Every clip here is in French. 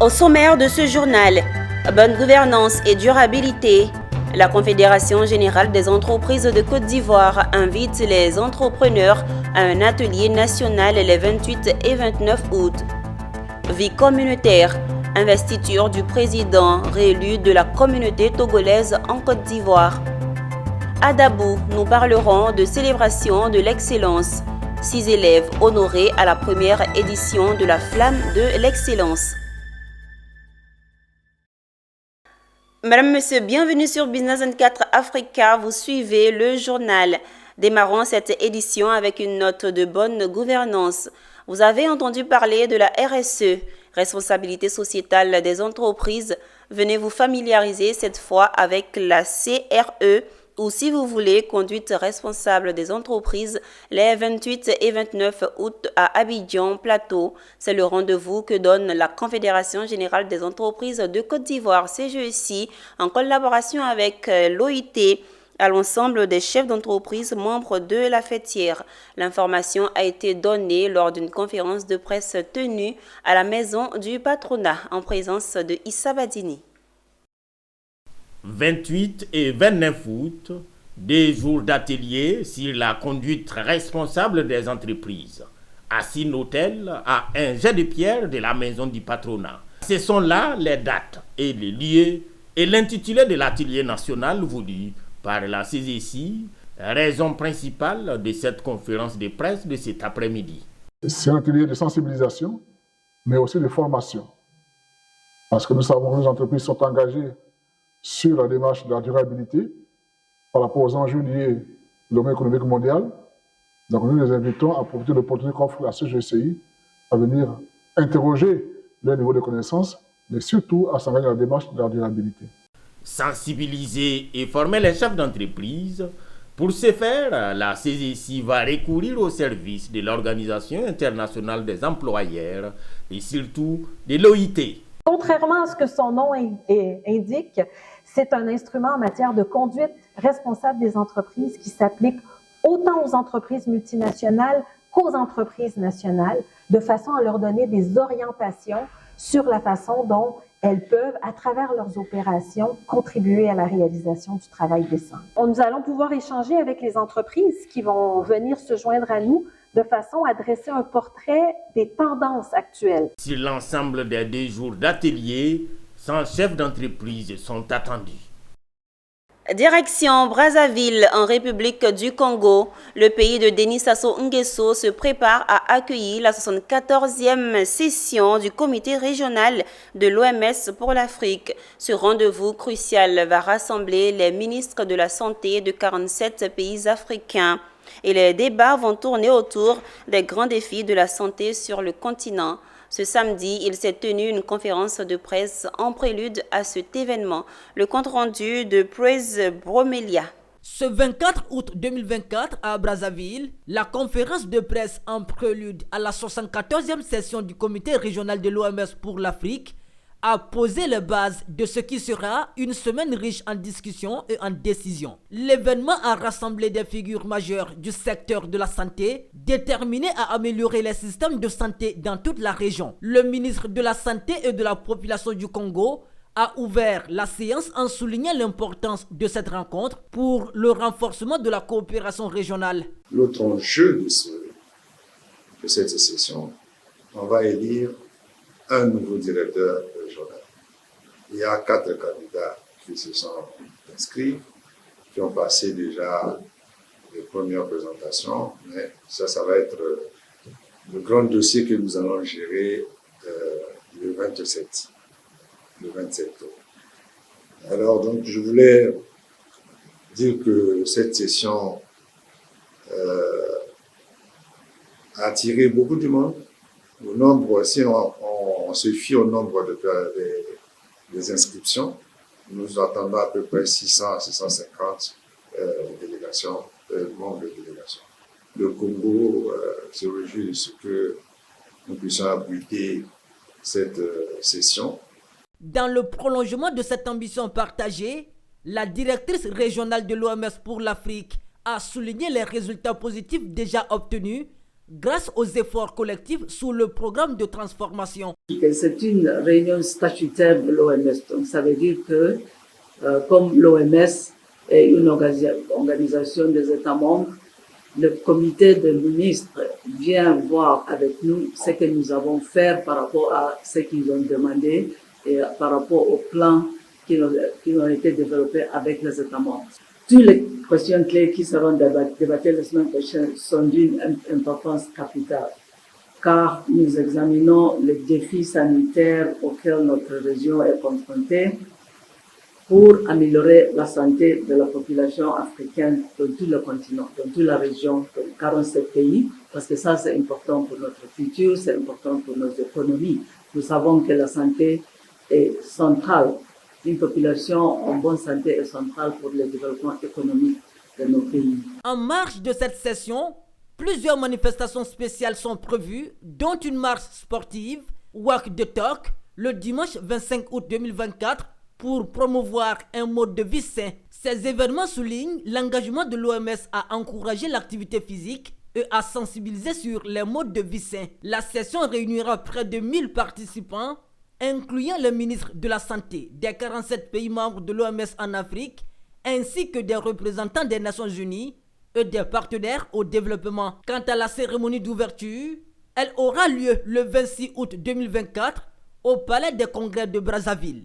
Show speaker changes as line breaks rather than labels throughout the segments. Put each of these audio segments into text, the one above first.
Au sommaire de ce journal, bonne gouvernance et durabilité. La Confédération générale des entreprises de Côte d'Ivoire invite les entrepreneurs à un atelier national les 28 et 29 août. Vie communautaire, investiture du président réélu de la communauté togolaise en Côte d'Ivoire. À Dabou, nous parlerons de célébration de l'excellence. 6 élèves honorés à la première édition de la Flamme de l'excellence. Madame, Monsieur, bienvenue sur Business 24 Africa. Vous suivez le journal. Démarrons cette édition avec une note de bonne gouvernance. Vous avez entendu parler de la RSE, responsabilité sociétale des entreprises. Venez vous familiariser cette fois avec la CRE, ou si vous voulez, conduite responsable des entreprises, les 28 et 29 août à Abidjan, Plateau. C'est le rendez-vous que donne la Confédération générale des entreprises de Côte d'Ivoire, CGEC, en collaboration avec l'OIT, à l'ensemble des chefs d'entreprise membres de la fêtière. L'information a été donnée lors d'une conférence de presse tenue à la maison du patronat en présence de Issa Badini.
28 et 29 août, des jours d'atelier sur la conduite responsable des entreprises. À Sinotel, à un jet de pierre de la maison du patronat. Ce sont là les dates et les lieux et l'intitulé de l'atelier national voulu par la CGC, raison principale de cette conférence de presse de cet après-midi.
C'est un atelier de sensibilisation, mais aussi de formation. Parce que nous savons que les entreprises sont engagées sur la démarche de la durabilité par rapport aux enjeux liés au domaine économique mondial. Donc nous les invitons à profiter de l'opportunité qu'offre la CGCI à venir interroger leur niveau de connaissance, mais surtout à s'engager dans la démarche de la durabilité.
Sensibiliser et former les chefs d'entreprise. Pour ce faire, la CGC va recourir au service de l'Organisation internationale des employeurs et surtout de l'OIT.
Contrairement à ce que son nom indique, c'est un instrument en matière de conduite responsable des entreprises qui s'applique autant aux entreprises multinationales qu'aux entreprises nationales, de façon à leur donner des orientations sur la façon dont elles peuvent, à travers leurs opérations, contribuer à la réalisation du travail décent. Nous allons pouvoir échanger avec les entreprises qui vont venir se joindre à nous de façon à dresser un portrait des tendances actuelles.
Sur l'ensemble des 2 jours d'atelier, 100 chefs d'entreprise sont attendus.
Direction Brazzaville, en République du Congo, le pays de Denis Sassou Nguesso se prépare à accueillir la 74e session du comité régional de l'OMS pour l'Afrique. Ce rendez-vous crucial va rassembler les ministres de la Santé de 47 pays africains. Et les débats vont tourner autour des grands défis de la santé sur le continent. Ce samedi, il s'est tenu une conférence de presse en prélude à cet événement. Le compte-rendu de Praise Bromelia.
Ce 24 août 2024 à Brazzaville, la conférence de presse en prélude à la 74e session du comité régional de l'OMS pour l'Afrique a posé les bases de ce qui sera une semaine riche en discussions et en décisions. L'événement a rassemblé des figures majeures du secteur de la santé, déterminées à améliorer les systèmes de santé dans toute la région. Le ministre de la Santé et de la Population du Congo a ouvert la séance en soulignant l'importance de cette rencontre pour le renforcement de la coopération régionale.
L'autre enjeu de cette session, on va élire un nouveau directeur régional. Il y a 4 candidats qui se sont inscrits, qui ont passé déjà les premières présentations, mais ça va être le grand dossier que nous allons gérer le 27 août. Alors, donc, je voulais dire que cette session a attiré beaucoup de monde. Au nombre, si on se fie au nombre des inscriptions, nous attendons à peu près 600 à 650 délégations, membres de délégation. Le Congo se réjouit de ce que nous puissions abriter cette session.
Dans le prolongement de cette ambition partagée, la directrice régionale de l'OMS pour l'Afrique a souligné les résultats positifs déjà obtenus grâce aux efforts collectifs sous le programme de transformation.
C'est une réunion statutaire de l'OMS, donc ça veut dire que comme l'OMS est une organisation des États membres, le comité de ministres vient voir avec nous ce que nous avons fait par rapport à ce qu'ils ont demandé et par rapport aux plans qui ont été développés avec les États membres. Toutes les questions clés qui seront débattées la semaine prochaine sont d'une importance capitale, car nous examinons les défis sanitaires auxquels notre région est confrontée pour améliorer la santé de la population africaine dans tout le continent, dans toute la région, dans 47 pays, parce que ça c'est important pour notre futur, c'est important pour nos économies. Nous savons que la santé est centrale. Une population en bonne santé est centrale pour le développement économique de nos pays.
En marge de cette session, plusieurs manifestations spéciales sont prévues, dont une marche sportive, Walk the Talk, le dimanche 25 août 2024, pour promouvoir un mode de vie sain. Ces événements soulignent l'engagement de l'OMS à encourager l'activité physique et à sensibiliser sur les modes de vie sains. La session réunira près de 1000 participants, incluant le ministre de la Santé des 47 pays membres de l'OMS en Afrique, ainsi que des représentants des Nations Unies et des partenaires au développement. Quant à la cérémonie d'ouverture, elle aura lieu le 26 août 2024 au Palais des Congrès de Brazzaville.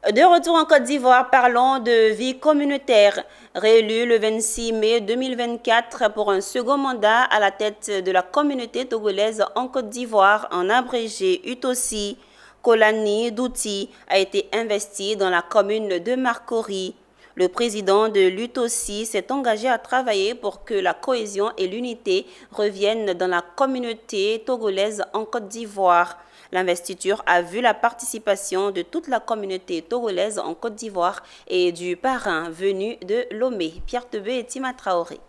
De retour en Côte d'Ivoire, parlons de vie communautaire. Réélu le 26 mai 2024 pour un second mandat à la tête de la communauté togolaise en Côte d'Ivoire, en abrégé UTOSI, Kolani Douti a été investi dans la commune de Marcory. Le président de l'UTOSI s'est engagé à travailler pour que la cohésion et l'unité reviennent dans la communauté togolaise en Côte d'Ivoire. L'investiture a vu la participation de toute la communauté togolaise en Côte d'Ivoire et du parrain venu de Lomé, Pierre Tebeu et Tima Traoré.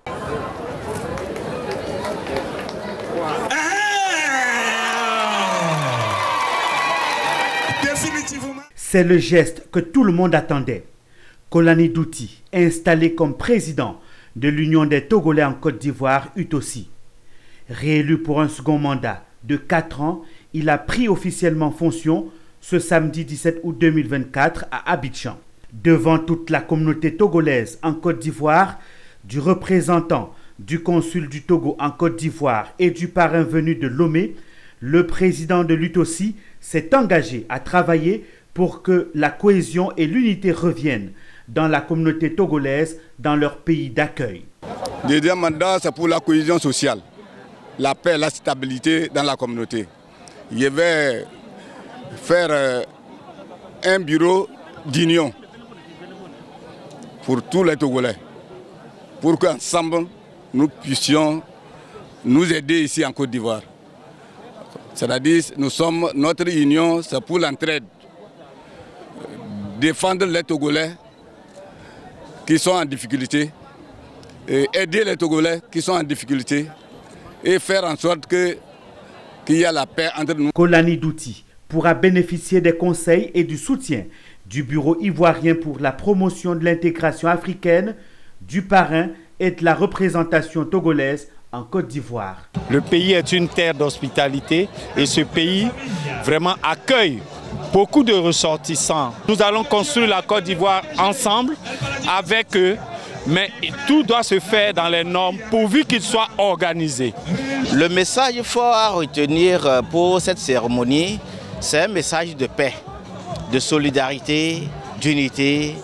C'est le geste que tout le monde attendait. Kolani Douti, installé comme président de l'Union des Togolais en Côte d'Ivoire, UTOSI. Réélu pour un second mandat de 4 ans, il a pris officiellement fonction ce samedi 17 août 2024 à Abidjan. Devant toute la communauté togolaise en Côte d'Ivoire, du représentant du consul du Togo en Côte d'Ivoire et du parrain venu de Lomé, le président de l'UTOSI s'est engagé à travailler pour que la cohésion et l'unité reviennent dans la communauté togolaise dans leur pays d'accueil.
Le deuxième mandat, c'est pour la cohésion sociale, la paix, la stabilité dans la communauté. Je vais faire un bureau d'union pour tous les Togolais, pour qu'ensemble nous puissions nous aider ici en Côte d'Ivoire. C'est-à-dire, notre union, c'est pour l'entraide, défendre les Togolais qui sont en difficulté, et aider les Togolais qui sont en difficulté et faire en sorte qu'il y a la paix entre nous.
Kolani Douti pourra bénéficier des conseils et du soutien du Bureau ivoirien pour la promotion de l'intégration africaine, du parrain et de la représentation togolaise en Côte d'Ivoire.
Le pays est une terre d'hospitalité et ce pays vraiment accueille beaucoup de ressortissants. Nous allons construire la Côte d'Ivoire ensemble avec eux, mais tout doit se faire dans les normes pourvu qu'il soit organisé.
Le message fort à retenir pour cette cérémonie, c'est un message de paix, de solidarité, d'unité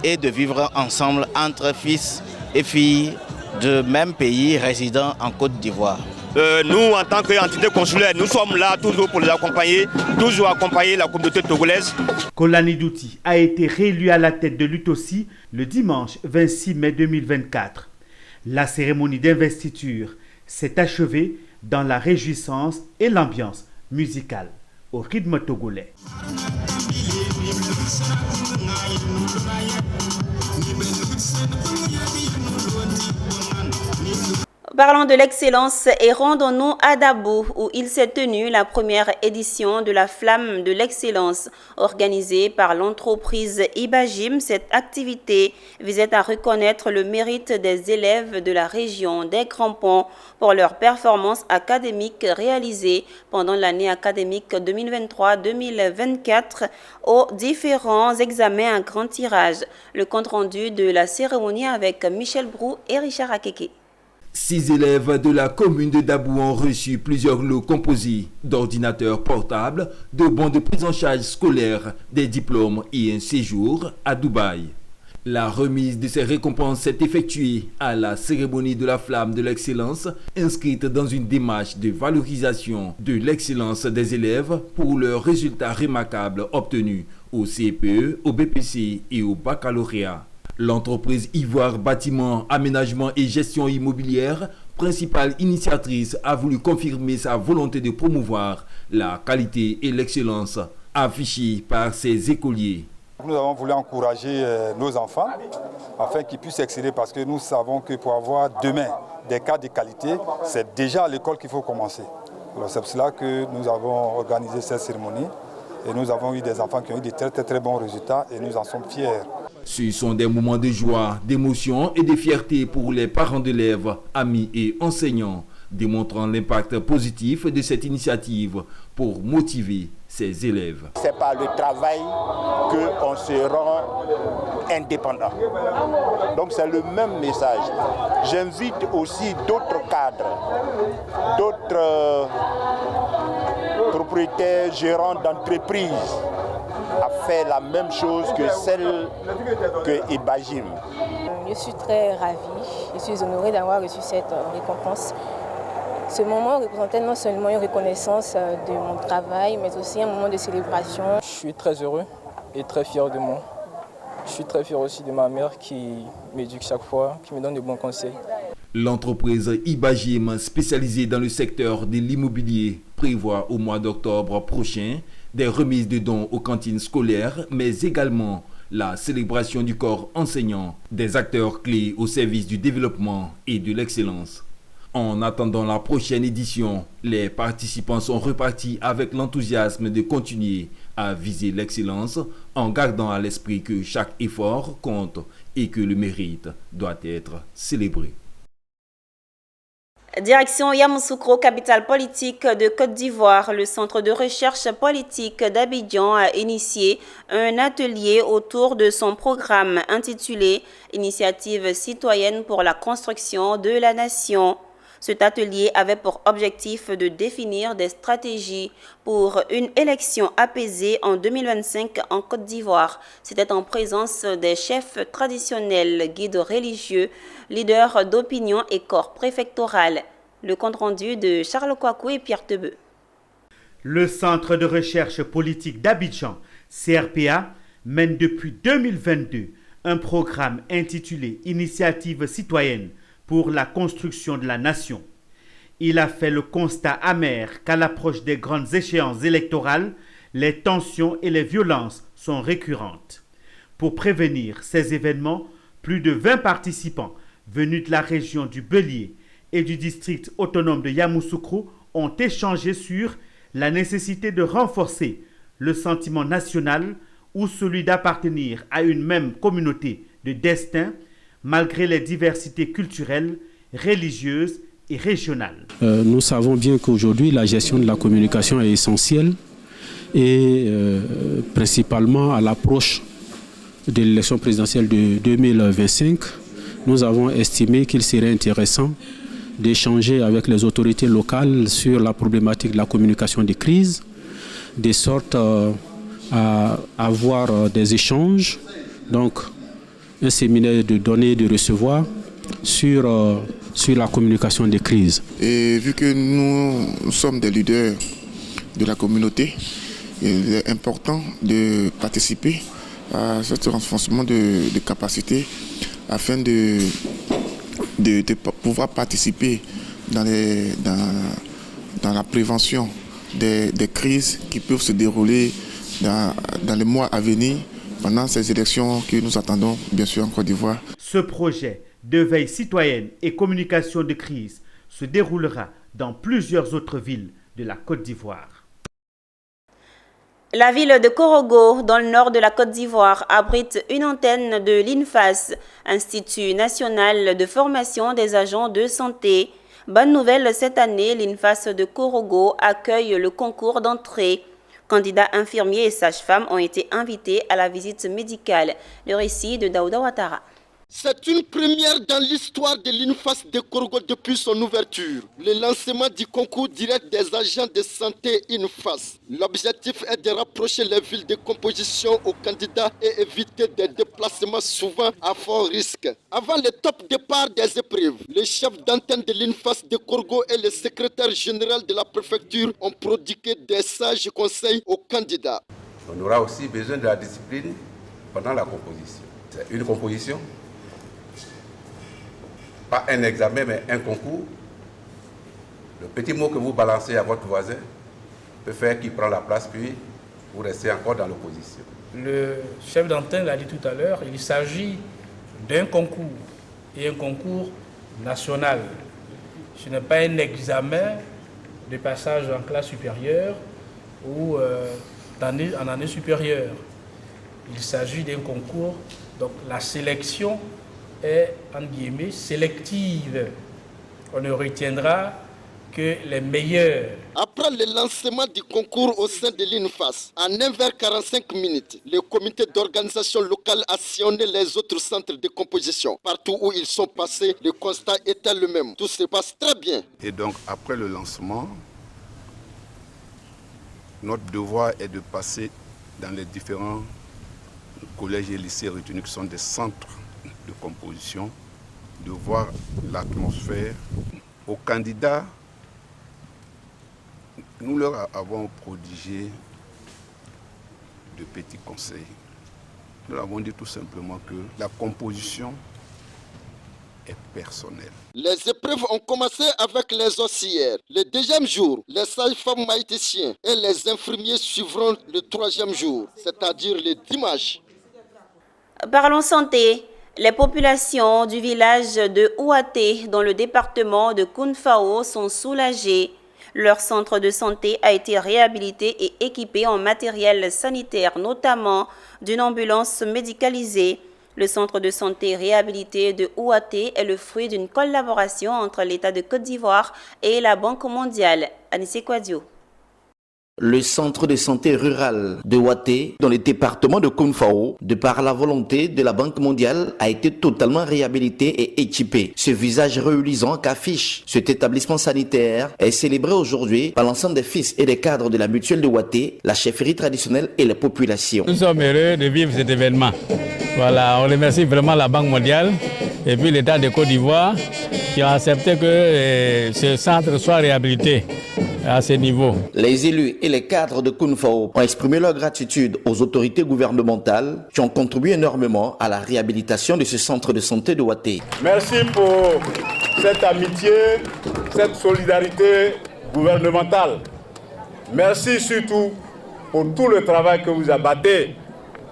et de vivre ensemble entre fils et filles de même pays résidant en Côte d'Ivoire.
Nous, en tant qu'entité consulaire, nous sommes là toujours pour les accompagner, toujours accompagner la communauté togolaise.
Kolani Douti a été réélu à la tête de l'UTOSI le dimanche 26 mai 2024. La cérémonie d'investiture s'est achevée dans la réjouissance et l'ambiance musicale au rythme togolais.
Parlons de l'excellence et rendons-nous à Dabo où il s'est tenu la première édition de la Flamme de l'excellence organisée par l'entreprise Ibajim. Cette activité visait à reconnaître le mérite des élèves de la région des Grands Ponts pour leurs performances académiques réalisées pendant l'année académique 2023-2024 aux différents examens à grand tirage. Le compte-rendu de la cérémonie avec Michel Brou et Richard Akeke.
6 élèves de la commune de Dabou ont reçu plusieurs lots composés d'ordinateurs portables, de bons de prise en charge scolaire, des diplômes et un séjour à Dubaï. La remise de ces récompenses s'est effectuée à la cérémonie de la Flamme de l'excellence, inscrite dans une démarche de valorisation de l'excellence des élèves pour leurs résultats remarquables obtenus au CPE, au BPC et au baccalauréat. L'entreprise Ivoire Bâtiment, Aménagement et Gestion Immobilière, principale initiatrice, a voulu confirmer sa volonté de promouvoir la qualité et l'excellence affichée par ses écoliers.
Nous avons voulu encourager nos enfants afin qu'ils puissent exceller parce que nous savons que pour avoir demain des cas de qualité, c'est déjà à l'école qu'il faut commencer. C'est pour cela que nous avons organisé cette cérémonie et nous avons eu des enfants qui ont eu de très bons résultats et nous en sommes fiers.
Ce sont des moments de joie, d'émotion et de fierté pour les parents d'élèves, amis et enseignants, démontrant l'impact positif de cette initiative pour motiver ses élèves.
C'est par le travail qu'on se rend indépendant. Donc c'est le même message. J'invite aussi d'autres cadres, d'autres propriétaires, gérants d'entreprises à faire la même chose que celle que Ibajim.
Je suis très ravie, je suis honorée d'avoir reçu cette récompense. Ce moment représentait non seulement une reconnaissance de mon travail, mais aussi un moment de célébration.
Je suis très heureux et très fier de moi. Je suis très fier aussi de ma mère qui m'éduque chaque fois, qui me donne de bons conseils.
L'entreprise Ibajim, spécialisée dans le secteur de l'immobilier, prévoit au mois d'octobre prochain des remises de dons aux cantines scolaires, mais également la célébration du corps enseignant, des acteurs clés au service du développement et de l'excellence. En attendant la prochaine édition, les participants sont repartis avec l'enthousiasme de continuer à viser l'excellence en gardant à l'esprit que chaque effort compte et que le mérite doit être célébré.
Direction Yamoussoukro, capitale politique de Côte d'Ivoire, le centre de recherche politique d'Abidjan a initié un atelier autour de son programme intitulé « Initiative citoyenne pour la construction de la nation ». Cet atelier avait pour objectif de définir des stratégies pour une élection apaisée en 2025 en Côte d'Ivoire. C'était en présence des chefs traditionnels, guides religieux, leaders d'opinion et corps préfectoral. Le compte-rendu de Charles Kouakou et Pierre Tebeu.
Le Centre de recherche politique d'Abidjan, CRPA, mène depuis 2022 un programme intitulé « Initiative citoyenne pour la construction de la nation ». Il a fait le constat amer qu'à l'approche des grandes échéances électorales, les tensions et les violences sont récurrentes. Pour prévenir ces événements, plus de 20 participants venus de la région du Bélier et du district autonome de Yamoussoukro ont échangé sur la nécessité de renforcer le sentiment national ou celui d'appartenir à une même communauté de destin malgré les diversités culturelles, religieuses et régionales.
Nous savons bien qu'aujourd'hui la gestion de la communication est essentielle et principalement à l'approche de l'élection présidentielle de 2025, nous avons estimé qu'il serait intéressant d'échanger avec les autorités locales sur la problématique de la communication des crises, de sorte à avoir des échanges, donc un séminaire de donner et de recevoir sur la communication des crises.
Et vu que nous sommes des leaders de la communauté, il est important de participer à ce renforcement de capacités afin de pouvoir participer dans la prévention des crises qui peuvent se dérouler dans les mois à venir pendant ces élections que nous attendons bien sûr en Côte d'Ivoire.
Ce projet de veille citoyenne et communication de crise se déroulera dans plusieurs autres villes de la Côte d'Ivoire.
La ville de Korogo, dans le nord de la Côte d'Ivoire, abrite une antenne de l'INFAS, Institut national de formation des agents de santé. Bonne nouvelle, cette année, l'INFAS de Korogo accueille le concours d'entrée. Candidats infirmiers et sages-femmes ont été invités à la visite médicale. Le récit de Daouda Ouattara.
C'est une première dans l'histoire de l'INFAS de Korogo depuis son ouverture. Le lancement du concours direct des agents de santé INFAS. L'objectif est de rapprocher les villes de composition aux candidats et éviter des déplacements souvent à fort risque. Avant le top départ des épreuves, le chef d'antenne de l'INFAS de Korogo et le secrétaire général de la préfecture ont prodigué des sages conseils aux candidats.
On aura aussi besoin de la discipline pendant la composition. C'est une composition. Pas un examen, mais un concours. Le petit mot que vous balancez à votre voisin peut faire qu'il prend la place, puis vous restez encore dans l'opposition.
Le chef d'antenne l'a dit tout à l'heure, il s'agit d'un concours, et un concours national. Ce n'est pas un examen de passage en classe supérieure ou en année supérieure. Il s'agit d'un concours, donc la sélection est, entre guillemets, sélective. On ne retiendra que les meilleurs.
Après le lancement du concours au sein de l'INFAS, en 1h45, le comité d'organisation locale a sillonné les autres centres de composition. Partout où ils sont passés, le constat était le même. Tout se passe très bien.
Et donc, après le lancement, notre devoir est de passer dans les différents collèges et lycées retenus qui sont des centres de composition, de voir l'atmosphère. Aux candidats, nous leur avons prodigé de petits conseils. Nous leur avons dit tout simplement que la composition est personnelle.
Les épreuves ont commencé avec les auxiliaires. Le deuxième jour, les sages-femmes maïticiens et les infirmiers suivront le troisième jour, c'est-à-dire le dimanche.
Parlons santé. Les populations du village de Ouaté, dans le département de Kounfao, sont soulagées. Leur centre de santé a été réhabilité et équipé en matériel sanitaire, notamment d'une ambulance médicalisée. Le centre de santé réhabilité de Ouaté est le fruit d'une collaboration entre l'État de Côte d'Ivoire et la Banque mondiale. Anissé Kouadio.
Le centre de santé rural de Ouaté, dans le département de Kounfao, de par la volonté de la Banque mondiale, a été totalement réhabilité et équipé. Ce visage reluisant qu'affiche cet établissement sanitaire est célébré aujourd'hui par l'ensemble des fils et des cadres de la mutuelle de Ouaté, la chefferie traditionnelle et la population.
Nous sommes heureux de vivre cet événement. Voilà, on remercie vraiment la Banque mondiale et puis l'État de Côte d'Ivoire qui a accepté que ce centre soit réhabilité à ce niveau.
Les élus et les cadres de Kounfao ont exprimé leur gratitude aux autorités gouvernementales qui ont contribué énormément à la réhabilitation de ce centre de santé de Ouaté.
Merci pour cette amitié, cette solidarité gouvernementale. Merci surtout pour tout le travail que vous abattez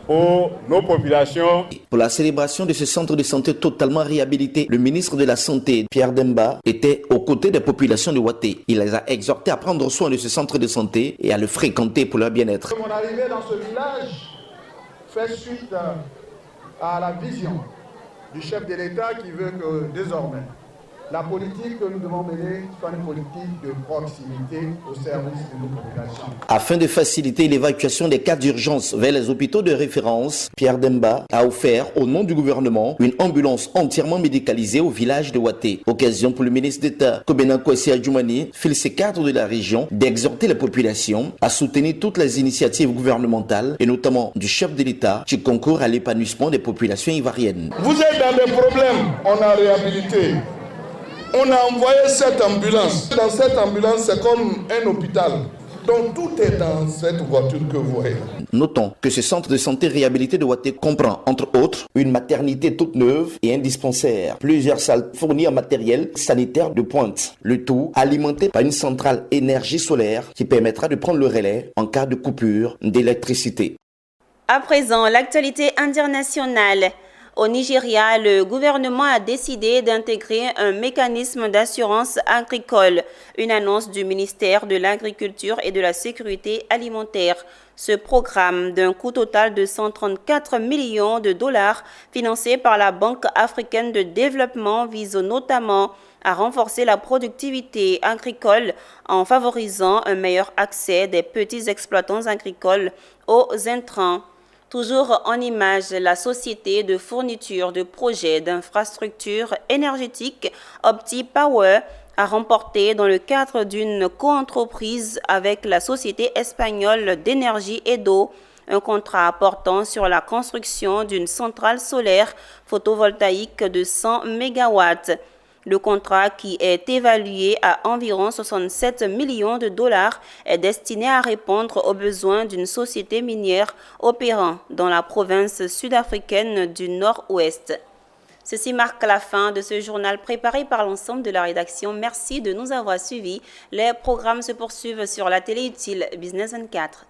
pour nos populations.
Pour la célébration de ce centre de santé totalement réhabilité, le ministre de la Santé, Pierre Demba, était aux côtés des populations de Ouaté. Il les a exhortés à prendre soin de ce centre de santé et à le fréquenter pour leur bien-être.
Mon arrivée dans ce village fait suite à la vision du chef de l'État qui veut que désormais la politique que nous devons mener soit une politique de proximité au service de nos populations.
Afin de faciliter l'évacuation des cas d'urgence vers les hôpitaux de référence, Pierre Demba a offert au nom du gouvernement une ambulance entièrement médicalisée au village de Ouaté. Occasion pour le ministre d'État Kobena Kwesi Adjoumani, fils et cadres de la région, d'exhorter la population à soutenir toutes les initiatives gouvernementales et notamment du chef de l'État qui concourt à l'épanouissement des populations ivoiriennes.
Vous êtes dans des problèmes, on a réhabilité. On a envoyé cette ambulance. Dans cette ambulance, c'est comme un hôpital. Donc tout est dans cette voiture que vous voyez.
Notons que ce centre de santé réhabilité de Ouaté comprend, entre autres, une maternité toute neuve et un dispensaire. Plusieurs salles fournies en matériel sanitaire de pointe. Le tout alimenté par une centrale énergie solaire qui permettra de prendre le relais en cas de coupure d'électricité.
À présent, l'actualité internationale. Au Nigeria, le gouvernement a décidé d'intégrer un mécanisme d'assurance agricole, une annonce du ministère de l'Agriculture et de la Sécurité alimentaire. Ce programme, d'un coût total de 134 millions de dollars, financé par la Banque africaine de développement, vise notamment à renforcer la productivité agricole en favorisant un meilleur accès des petits exploitants agricoles aux intrants. Toujours en image, la société de fourniture de projets d'infrastructures énergétiques OptiPower a remporté dans le cadre d'une coentreprise avec la société espagnole d'énergie et d'eau un contrat portant sur la construction d'une centrale solaire photovoltaïque de 100 MW. Le contrat, qui est évalué à environ 67 millions de dollars, est destiné à répondre aux besoins d'une société minière opérant dans la province sud-africaine du Nord-Ouest. Ceci marque la fin de ce journal préparé par l'ensemble de la rédaction. Merci de nous avoir suivis. Les programmes se poursuivent sur la télé utile Business 24.